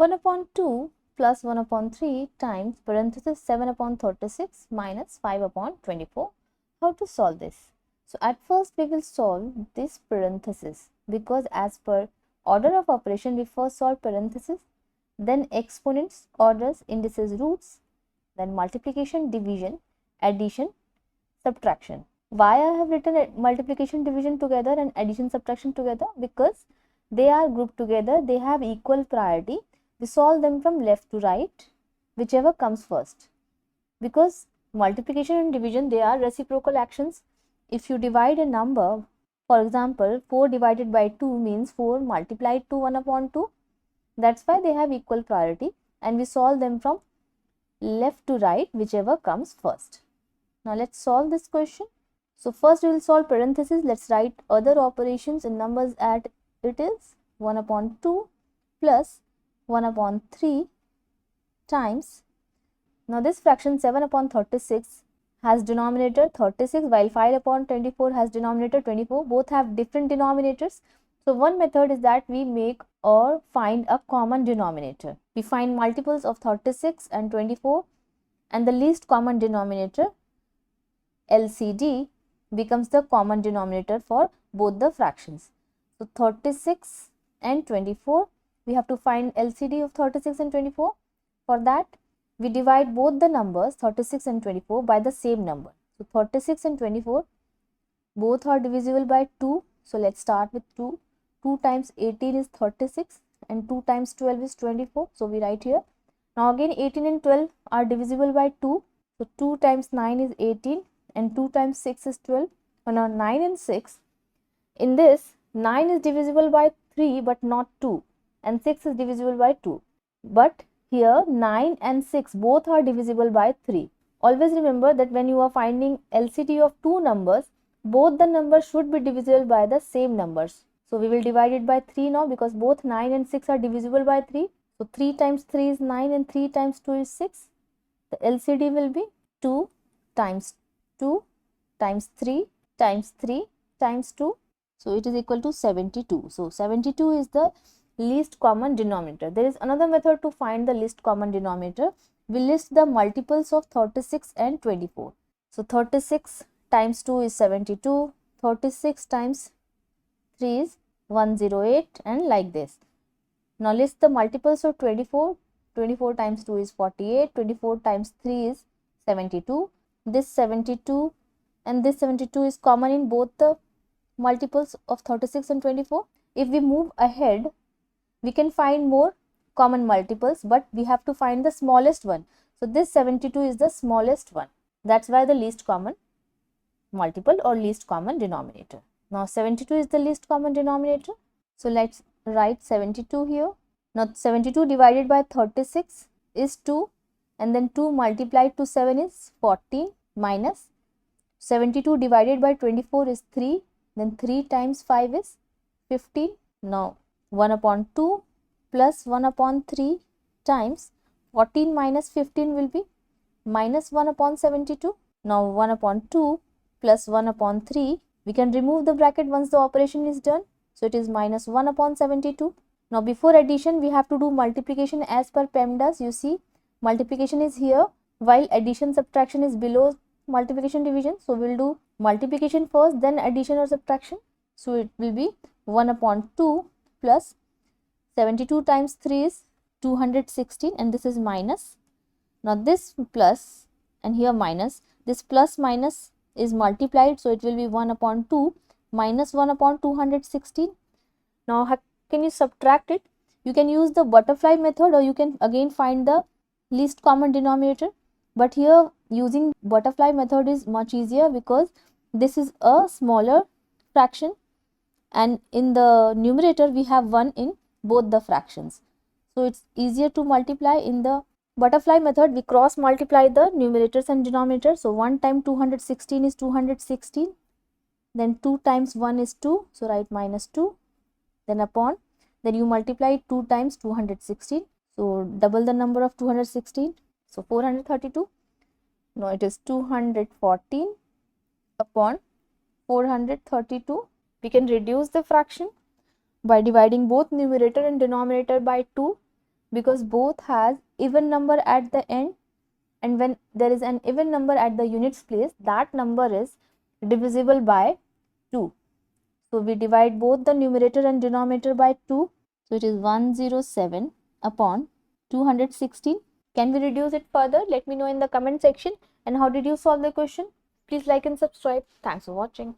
1 upon 2 plus 1 upon 3 times parenthesis 7 upon 36 minus 5 upon 24. How to solve this? So at first we will solve this parenthesis, because as per order of operation we first solve parenthesis, then exponents, orders, indices, roots, then multiplication, division, addition, subtraction. Why I have written multiplication, division together and addition, subtraction together? Because they are grouped together, they have equal priority. We solve them from left to right, whichever comes first. Because multiplication and division, they are reciprocal actions. If you divide a number, for example, 4 divided by 2 means 4 multiplied to 1 upon 2. That's why they have equal priority, and we solve them from left to right, whichever comes first. Now let's solve this question. So first we will solve parentheses. Let's write other operations in numbers at it is 1 upon 2 plus 1 upon 3 times. Now this fraction 7 upon 36 has denominator 36, while 5 upon 24 has denominator 24. Both have different denominators. So one method is that we make or find a common denominator. We find multiples of 36 and 24, and the least common denominator, LCD, becomes the common denominator for both the fractions. So 36 and 24, we have to find LCD of 36 and 24. For that, we divide both the numbers 36 and 24 by the same number. So 36 and 24 both are divisible by 2. So let's start with 2. 2 times 18 is 36 and 2 times 12 is 24. So we write here. Now again 18 and 12 are divisible by 2. So 2 times 9 is 18 and 2 times 6 is 12. Now 9 and 6. In this, 9 is divisible by 3 but not 2, and 6 is divisible by 2. But here 9 and 6 both are divisible by 3. Always remember that when you are finding LCD of two numbers, both the numbers should be divisible by the same numbers. So we will divide it by 3 now, because both 9 and 6 are divisible by 3. So 3 times 3 is 9 and 3 times 2 is 6. The LCD will be 2 times 2 times 3 times 3 times 2. So it is equal to 72. So 72 is the least common denominator. There is another method to find the least common denominator. We list the multiples of 36 and 24. So 36 times 2 is 72. 36 times 3 is 108, and like this. Now list the multiples of 24. 24 times 2 is 48. 24 times 3 is 72. This 72 and this 72 is common in both the multiples of 36 and 24. If we move ahead, we can find more common multiples, but we have to find the smallest one. So this 72 is the smallest one. That's why the least common multiple or least common denominator. Now 72 is the least common denominator. So let's write 72 here. Now 72 divided by 36 is 2, and then 2 multiplied to 7 is 14, minus 72 divided by 24 is 3, then 3 times 5 is 15. Now 1 upon 2 plus 1 upon 3 times 14 minus 15 will be minus 1 upon 72. Now 1 upon 2 plus 1 upon 3, we can remove the bracket once the operation is done. So it is minus 1 upon 72. Now before addition, we have to do multiplication as per PEMDAS. You see, multiplication is here, while addition subtraction is below multiplication division. So we will do multiplication first, then addition or subtraction. So it will be 1 upon 2 plus 72 times 3 is 216, and this is minus. Now this plus and here minus, this plus minus is multiplied, so it will be 1 upon 2 minus 1 upon 216. Now how can you subtract it? You can use the butterfly method, or you can again find the least common denominator. But here using butterfly method is much easier, because this is a smaller fraction, and in the numerator we have 1 in both the fractions. So it's easier to multiply. In the butterfly method, we cross multiply the numerators and denominators. So 1 times 216 is 216. Then 2 times 1 is 2. So write minus 2. Then upon. Then you multiply 2 times 216. So double the number of 216. So 432. Now it is 214 upon 432. We can reduce the fraction by dividing both numerator and denominator by 2. because both has even number at the end, and when there is an even number at the units place, that number is divisible by 2. So we divide both the numerator and denominator by 2. So it is 107 upon 216. Can we reduce it further? Let me know in the comment section. And how did you solve the question? Please like and subscribe. Thanks for watching.